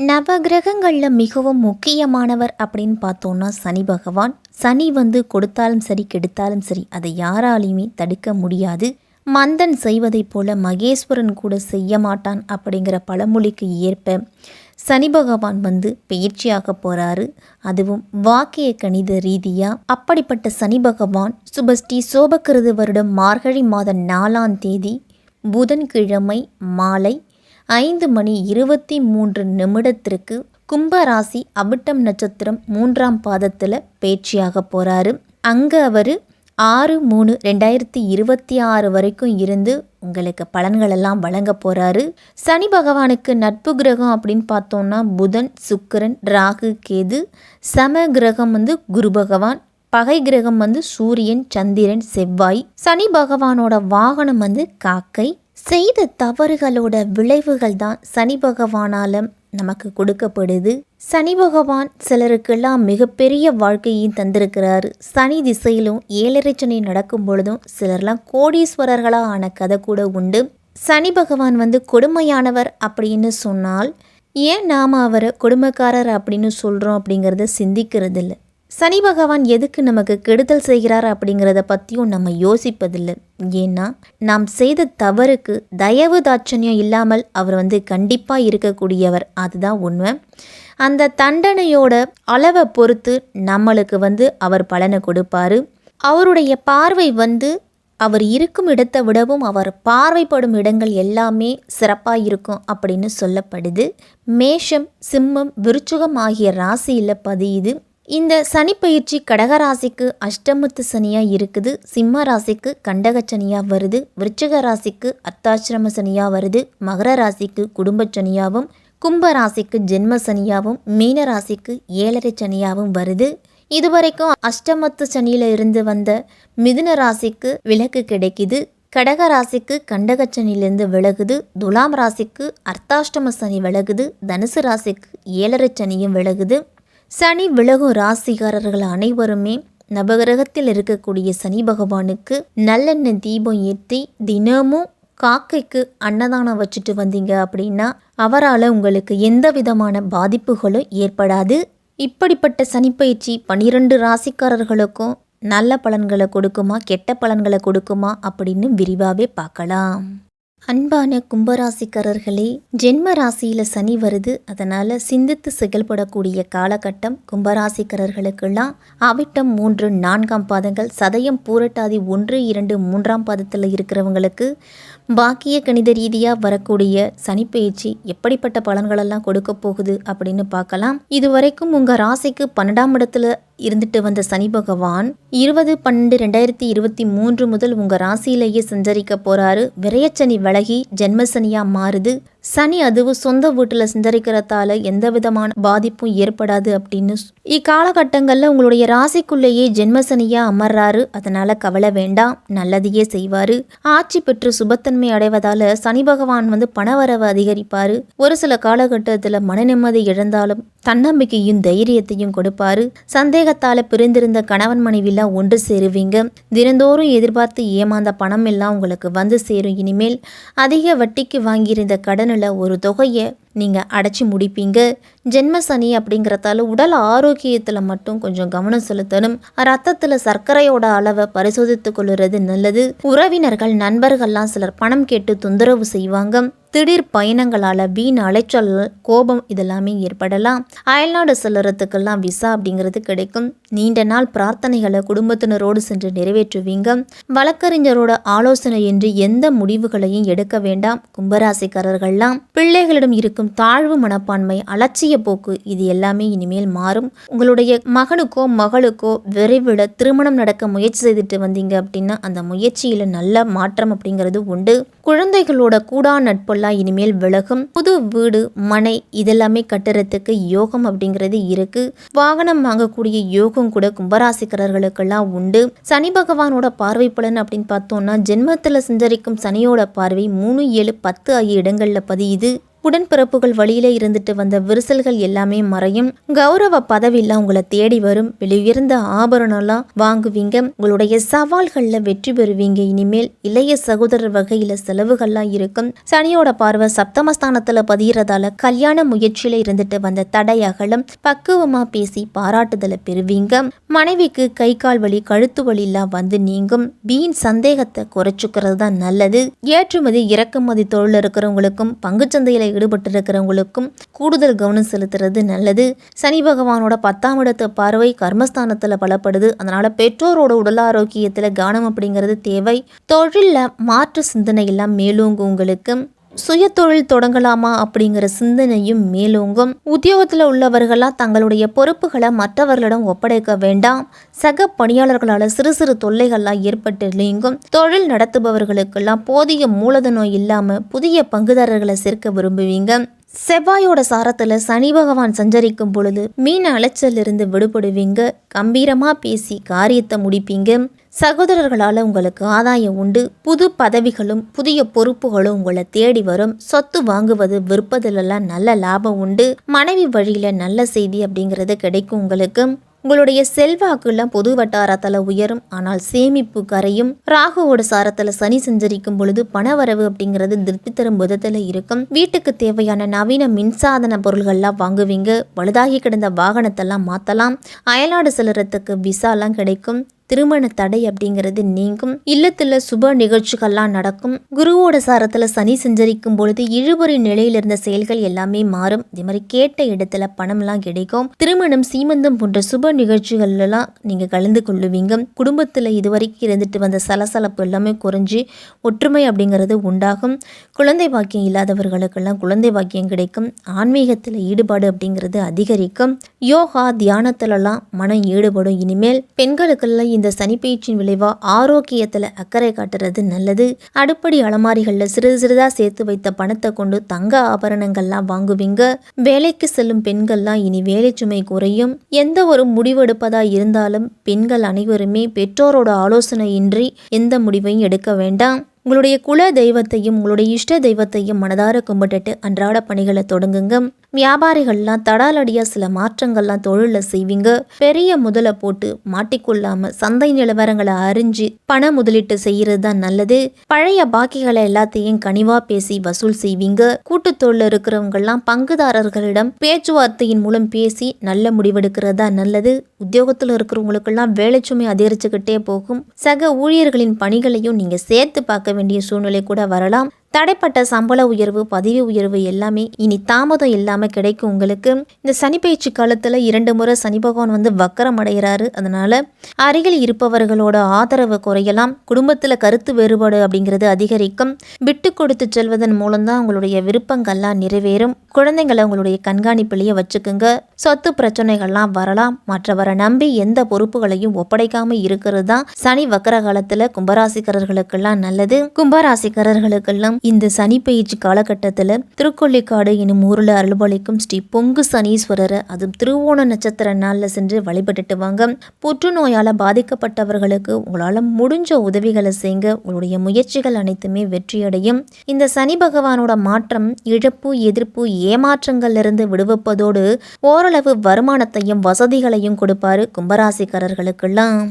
நவகிரகங்களில் மிகவும் முக்கியமானவர் அப்படின்னு பார்த்தோன்னா சனி பகவான். சனி கொடுத்தாலும் சரி கெடுத்தாலும் சரி அதை யாராலையுமே தடுக்க முடியாது. மந்தன் செய்வதைப் போல மகேஸ்வரன் கூட செய்ய மாட்டான் அப்படிங்கிற பழமொழிக்கு ஏற்ப சனி பகவான் பயிற்சியாக போகிறாரு. அதுவும் வாக்கிய கணித ரீதியாக. அப்படிப்பட்ட சனி பகவான் சுபஸ்ரீ சோபகிருது வருடம் மார்கழி மாதம் 4ஆம் தேதி புதன்கிழமை மாலை 5:23 கும்பராசி அவிட்டம் நட்சத்திரம் 3ஆம் பாதத்தில் பயிற்சியாக போகிறாரு. அங்கே அவர் 6/3/2026 வரைக்கும் இருந்து உங்களுக்கு பலன்களெல்லாம் வழங்க போகிறாரு. சனி பகவானுக்கு நட்பு கிரகம் அப்படின்னு பார்த்தோன்னா புதன், சுக்கிரன், ராகு, கேது. சம கிரகம் குரு பகவான். பகை கிரகம் சூரியன், சந்திரன், செவ்வாய். சனி பகவானோட வாகனம் காக்கை. செய்த தவறுகளோட விளைவுகள் தான் சனி பகவானால் நமக்கு கொடுக்கப்படுது. சனி பகவான் சிலருக்கெல்லாம் மிகப்பெரிய வாழ்க்கையும் தந்திருக்கிறாரு. சனி திசையிலும் 7.5 சனி நடக்கும் பொழுதும் சிலர்லாம் கோடீஸ்வரர்களாக ஆன கதை கூட உண்டு. சனி பகவான் கொடுமையானவர் அப்படின்னு சொன்னால் ஏன் நாம் அவரை கொடுமைக்காரர் அப்படின்னு சொல்கிறோம் அப்படிங்கிறத சிந்திக்கிறது இல்லை. சனி பகவான் எதுக்கு நமக்கு கெடுதல் செய்கிறார் அப்படிங்கிறத பற்றியும் நம்ம யோசிப்பதில்லை. ஏன்னா நாம் செய்த தவறுக்கு தயவு தாட்சண்யம் இல்லாமல் அவர் கண்டிப்பாக இருக்கக்கூடியவர். அதுதான் உண்மை. அந்த தண்டனையோட அளவை பொறுத்து நம்மளுக்கு அவர் பலனை கொடுப்பாரு. அவருடைய பார்வை அவர் இருக்கும் இடத்தை விடவும் அவர் பார்வைப்படும் இடங்கள் எல்லாமே சிறப்பாக இருக்கும் அப்படின்னு சொல்லப்படுது. மேஷம், சிம்மம், விருச்சிகம் ஆகிய ராசியில் பதியுது. இந்த சனி பயிற்சி கடகராசிக்கு அஷ்டமத்து சனியாக இருக்குது. சிம்ம ராசிக்கு கண்டக சனியாக வருது. விருச்சிக ராசிக்கு அர்த்தாசிரம சனியாக வருது. மகர ராசிக்கு குடும்ப சனியாகவும், கும்ப ராசிக்கு ஜென்ம சனியாகவும், மீன ராசிக்கு 7.5 சனியாகவும் வருது. இதுவரைக்கும் அஷ்டமத்து சனியில் இருந்து வந்த மிதுன ராசிக்கு விலக்கு கிடைக்குது. கடக ராசிக்கு கண்டகச்சனிலிருந்து விலகுது. துலாம் ராசிக்கு அர்த்தாஷ்டம சனி விலகுது. தனுசு ராசிக்கு 7.5 சனியும் விலகுது. சனி விலகும் ராசிக்காரர்கள் அனைவருமே நவகிரகத்தில் இருக்கக்கூடிய சனி பகவானுக்கு நல்லெண்ணெய் தீபம் ஏற்றி தினமும் காக்கைக்கு அன்னதானம் வச்சுட்டு வந்தீங்க அப்படின்னா அவரால் உங்களுக்கு எந்த விதமான பாதிப்புகளும் ஏற்படாது. இப்படிப்பட்ட சனிப்பயிற்சி 12 ராசிக்காரர்களுக்கும் நல்ல பலன்களை கொடுக்குமா கெட்ட பலன்களை கொடுக்குமா அப்படின்னு விரிவாகவே பார்க்கலாம். அன்பான கும்பராசிக்காரர்களே, ஜென்ம ராசியில் சனி வருது. அதனால் சிந்தித்து செயல்படக்கூடிய காலகட்டம் கும்பராசிக்காரர்களுக்கெல்லாம் அவிட்டம் 3, 4ஆம் பாதங்கள், சதயம், பூரட்டாதி 1, 2, 3ஆம் பாதத்தில் இருக்கிறவங்களுக்கு பாக்கிய கணித ரீதியாக வரக்கூடிய சனிப்பயிற்சி எப்படிப்பட்ட பலன்களெல்லாம் கொடுக்க போகுது அப்படின்னு பார்க்கலாம். இதுவரைக்கும் உங்கள் ராசிக்கு 12ஆம் இடத்துல இருந்துட்டு வந்த சனி பகவான் 20/12/2023 முதல் உங்கள் ராசியிலேயே சஞ்சரிக்க போகிறாரு. விரயச்சனி விலகி ஜென்மசனியாக மாறுது. சனி அதுவும் சொந்த வீட்டில் சஞ்சரிக்கிறதால எந்த விதமான பாதிப்பும் ஏற்படாது அப்படின்னு இக்காலகட்டங்களில் உங்களுடைய ராசிக்குள்ளேயே ஜென்மசனியாக அமர்றாரு. அதனால் கவலை வேண்டாம், நல்லதையே செய்வார். ஆட்சி பெற்று சுபத்தன்மை அடைவதால் சனி பகவான் பணவரவை அதிகரிப்பார். ஒரு சில காலகட்டத்தில் மன நிம்மதி இழந்தாலும் தன்னம்பிக்கையும் தைரியத்தையும் கொடுப்பாரு. சந்தேகத்தால் பிரிந்திருந்த கணவன் மனைவிலாம் ஒன்று சேருவீங்க. தினந்தோறும் எதிர்பார்த்து ஏமாந்த பணம் எல்லாம் உங்களுக்கு சேரும். இனிமேல் அதிக வட்டிக்கு வாங்கியிருந்த கடன் ஒரு தொகையை நீங்கள் அடைச்சி முடிப்பீங்க. ஜென்ம சனி அப்படிங்கிறதால உடல் ஆரோக்கியத்தில் மட்டும் கொஞ்சம் கவனம் செலுத்தணும். ரத்தத்தில் சர்க்கரையோட அளவை பரிசோதித்து கொள்ளுறது நல்லது. உறவினர்கள், நண்பர்கள்லாம் சிலர் பணம் கேட்டு தொந்தரவு செய்வாங்க. திடீர் பயணங்களால் வீண் அலைச்சல், கோபம் இதெல்லாமே ஏற்படலாம். அயல்நாடு செல்லுறதுக்கெல்லாம் விசா அப்படிங்கிறது கிடைக்கும். நீண்ட நாள் பிரார்த்தனைகளை குடும்பத்தினரோடு சென்று நிறைவேற்றுவீங்க. வழக்கறிஞரோட ஆலோசனை என்று எந்த முடிவுகளையும் எடுக்க வேண்டாம். கும்பராசிக்காரர்கள்லாம் பிள்ளைகளிடம் இருக்கும் தாழ்வு மனப்பான்மை, அலட்சிய போக்கு இது எல்லாமே இனிமேல் மாறும். உங்களுடைய மகனுக்கோ மகளுக்கோ விரைவில் திருமணம் நடக்க முயற்சி செய்துட்டு வந்தீங்க அப்படின்னா அந்த முயற்சியில் நல்ல மாற்றம் அப்படிங்கிறது உண்டு. குழந்தைகளோட கூடா நட்பெல்லாம் இனிமேல் விலகும். புது வீடு, மனை இதெல்லாமே கட்டுறதுக்கு யோகம் அப்படிங்கிறது இருக்கு. வாகனம் வாங்கக்கூடிய யோகம் கூட கும்பராசிக்காரர்களுக்கெல்லாம் உண்டு. சனி பகவானோட பார்வை பலன் அப்படின்னு பார்த்தோம்னா ஜென்மத்தில் சஞ்சரிக்கும் சனியோட பார்வை 3, 7, 10 ஆகிய இடங்கள்ல பதியுது. உடன்பிறப்புகள் வழியில இருந்துட்டு வந்த விரிசல்கள் எல்லாமே மறையும். கௌரவ பதவியெல்லாம் உங்களை தேடி வரும். வெளியுயர்ந்த ஆபரணம்லாம் வாங்குவீங்க. உங்களுடைய சவால்கள்ல வெற்றி பெறுவீங்க. இனிமேல் இளைய சகோதரர் வகையில செலவுகள்லாம் இருக்கும். சனியோட பார்வை சப்தமஸ்தானத்துல பதியறதால கல்யாண முயற்சியில இருந்துட்டு வந்த தடை அகலம். பக்குவமா பேசி பாராட்டுதலை பெறுவீங்க. மனைவிக்கு கை கால் வலி கழுத்து வலி எல்லாம் வந்து நீங்கும். வீண் சந்தேகத்தை குறைச்சுக்கிறது தான் நல்லது. ஏற்றுமதி இறக்குமதி தொழில் இருக்கிறவங்களுக்கும் பங்குச்சந்தையில ஈடுபட்டு இருக்கிறவங்களுக்கும் கூடுதல் கவனம் செலுத்துறது நல்லது. சனி பகவானோட 10ஆம் இடத்து பார்வை கர்மஸ்தானத்துல பலப்படுது. அதனால பெற்றோரோட உடல் ஆரோக்கியத்துல கவனம் அப்படிங்கிறது தேவை. தொழில மாற்று சிந்தனை எல்லாம் மேலோங்கும். உங்களுக்கு சுய தொழில் தொடங்கலாமா அப்படிங்கிற சிந்தனையும் மேலோங்கும். உத்தியோகத்தில் உள்ளவர்களாக தங்களுடைய பொறுப்புகளை மற்றவர்களிடம் ஒப்படைக்க வேண்டாம். சக பணியாளர்களால் சிறு சிறு தொல்லைகள்லாம் ஏற்பட்டு நீங்கும். தொழில் நடத்துபவர்களுக்கெல்லாம் போதிய மூலதனம் இல்லாமல் புதிய பங்குதாரர்களை சேர்க்க விரும்புவீங்க. செவ்வாயோட சாரத்துல சனி பகவான் சஞ்சரிக்கும் பொழுது மீன அலைச்சல் இருந்து விடுபடுவீங்க. கம்பீரமா பேசி காரியத்தை முடிப்பீங்க. சகோதரர்களால் உங்களுக்கு ஆதாயம் உண்டு. புது பதவிகளும் புதிய பொறுப்புகளும் உங்களை தேடி வரும். சொத்து வாங்குவது விற்பதிலெல்லாம் நல்ல லாபம் உண்டு. மனைவி வழியில நல்ல செய்தி அப்படிங்கிறது கிடைக்கும். உங்களுடைய செல்வாக்குலாம் பொது வட்டாரத்தில் உயரும். ஆனால் சேமிப்பு கரையும். ராகுவோட சாரத்தில் சனி சஞ்சரிக்கும் பொழுது பணவரவு அப்படிங்கிறது திருப்தி தரும் விதத்தில் இருக்கும். வீட்டுக்கு தேவையான நவீன மின்சாதன பொருள்கள்லாம் வாங்குவீங்க. பழுதாகி கிடந்த வாகனத்தெல்லாம் மாற்றலாம். அயல்நாடு செல்றதுக்கு விசாலாம் கிடைக்கும். திருமண தடை அப்படிங்கிறது நீங்கும். இல்லத்துல சுப நிகழ்ச்சிகள்லாம் நடக்கும். குருவோட சாரத்துல சனி சஞ்சரிக்கும் பொழுது இழுபறி நிலையில இருந்த செயல்கள் எல்லாமே மாறும். இதே மாதிரி கேட்ட இடத்துல பணம்லாம் கிடைக்கும். திருமணம் சீமந்தம் போன்ற சுப நிகழ்ச்சிகள் எல்லாம் நீங்க கலந்து கொள்ளுவீங்க. குடும்பத்துல இதுவரைக்கும் இருந்துட்டு வந்த சலசலப்பு எல்லாமே குறைஞ்சி ஒற்றுமை அப்படிங்கிறது உண்டாகும். குழந்தை பாக்கியம் இல்லாதவர்களுக்கெல்லாம் குழந்தை பாக்கியம் கிடைக்கும். ஆன்மீகத்துல ஈடுபாடு அப்படிங்கிறது அதிகரிக்கும். யோகா தியானத்துலலாம் மனம் ஈடுபடும். இனிமேல் பெண்களுக்கெல்லாம் இந்த சனிப்பெயர்ச்சியின் விளைவா ஆரோக்கியத்துல அக்கறை காட்டுறது நல்லது. அடுப்படி அலமாரிகள்ல சிறிது சிறிதா சேர்த்து வைத்த பணத்தை கொண்டு தங்க ஆபரணங்கள்லாம் வாங்குவீங்க. வேலைக்கு செல்லும் பெண்கள்லாம் இனி வேலை சுமை குறையும். எந்த ஒரு முடிவெடுப்பதா இருந்தாலும் பெண்கள் அனைவருமே பெற்றோரோட ஆலோசனையின்றி எந்த முடிவையும் எடுக்க வேண்டாம். உங்களுடைய குல தெய்வத்தையும் உங்களுடைய இஷ்ட தெய்வத்தையும் மனதார கும்பிட்டுட்டு அன்றாட பணிகளை தொடங்குங்க. வியாபாரிகள்லாம் தடாலடியா சில மாற்றங்கள்லாம் தொழிலில் செய்வீங்க. பெரிய முதலை போட்டு மாட்டிக்கொள்ளாம சந்தை நிலவரங்களை அறிஞ்சு பண முதலீட்டு செய்யறது தான் நல்லது. பழைய பாக்கிகளை எல்லாத்தையும் கனிவா பேசி வசூல் செய்வீங்க. கூட்டு தொழில் இருக்கிறவங்கெல்லாம் பங்குதாரர்களிடம் பேச்சுவார்த்தையின் மூலம் பேசி நல்ல முடிவெடுக்கிறது தான் நல்லது. உத்தியோகத்தில் இருக்கிறவங்களுக்கெல்லாம் வேலை சுமை அதிகரிச்சுக்கிட்டே போகும். சக ஊழியர்களின் பணிகளையும் நீங்க சேர்த்து பார்க்க வேண்டிய சூழ்நிலை கூட வரலாம். தடைப்பட்ட சம்பள உயர்வு பதவி உயர்வு எல்லாமே இனி தாமதம் இல்லாமல் கிடைக்கும். உங்களுக்கு இந்த சனிப்பெயர்ச்சி காலத்தில் 2 முறை சனி பகவான் வக்கரம் அடைகிறாரு. அதனால அருகில் இருப்பவர்களோட ஆதரவு குறையலாம். குடும்பத்தில் கருத்து வேறுபாடு அப்படிங்கிறது அதிகரிக்கும். விட்டு கொடுத்து செல்வதன் மூலம்தான் உங்களுடைய விருப்பங்கள்லாம் நிறைவேறும். குழந்தைங்களை உங்களுடைய கண்காணிப்பிலேயே வச்சுக்குங்க. சொத்து பிரச்சனைகள்லாம் வரலாம். மற்றவரை நம்பி எந்த பொறுப்புகளையும் ஒப்படைக்காம இருக்கிறது தான் சனி வக்கர காலத்தில் கும்பராசிக்காரர்களுக்கெல்லாம் நல்லது. கும்பராசிக்காரர்களுக்கெல்லாம் இந்த சனி பயிற்சி காலகட்டத்தில் திருக்கொள்ளிக்காடு எனும் ஊரில் அருள்பாலிக்கும் ஸ்ரீ பொங்கு சனீஸ்வரரை அதுவும் திருவோண நட்சத்திர நாளில் சென்று வழிபட்டுட்டு வாங்க. புற்றுநோயால் பாதிக்கப்பட்டவர்களுக்கு உங்களால் முடிஞ்ச உதவிகளை செய்யுங்க. உங்களுடைய முயற்சிகள் அனைத்துமே வெற்றியடையும். இந்த சனி பகவானோட மாற்றம் இழப்பு எதிர்ப்பு ஏமாற்றங்கள்லிருந்து விடுவிப்பதோடு ஓரளவு வருமானத்தையும் வசதிகளையும் கொடுப்பாரு கும்பராசிக்காரர்களுக்கெல்லாம்.